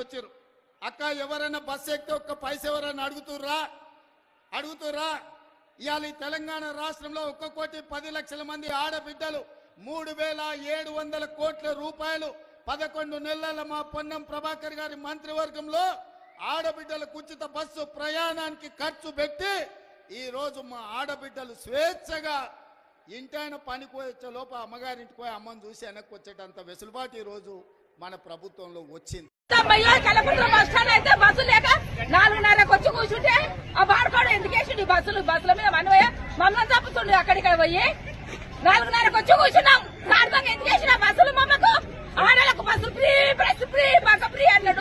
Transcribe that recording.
వచ్చారు. అక్క ఎవరైనా బస్సు ఎక్కితే ఒక్క పైసా ఎవరైనా అడుగుతుర్రా? ఇవాళ ఈ తెలంగాణ రాష్ట్రంలో 1,10,00,000 మంది ఆడబిడ్డలు 3,700 కోట్ల రూపాయలు 11 నెలల మా పొన్నం ప్రభాకర్ గారి మంత్రివర్గంలో ఆడబిడ్డలకు ఉచిత బస్సు ప్రయాణానికి ఖర్చు పెట్టి ఈ రోజు మా ఆడబిడ్డలు స్వేచ్ఛగా ఇంటైన పనికి వచ్చే లోప అమ్మగారింటికి పోయి అమ్మని చూసి వెనక్కి వచ్చేటంత వెసులుబాటు ఈ రోజు మన ప్రభుత్వంలో వచ్చింది. అయితే బస్సు లేక 4:30కు వచ్చి కూర్చుంటే ఆ బాడపాడు ఎందుకేసిండు బస్సుల మీద మమ్మల్ని తప్పుతుండే అక్కడిక్కడ పోయి 4:30కు వచ్చి కూర్చున్నాం. సార్థంగా ఎందుకేసిన బస్సులు మమ్మకు ఆడలకు బస్సులు free bus free bus free అన్నాడు.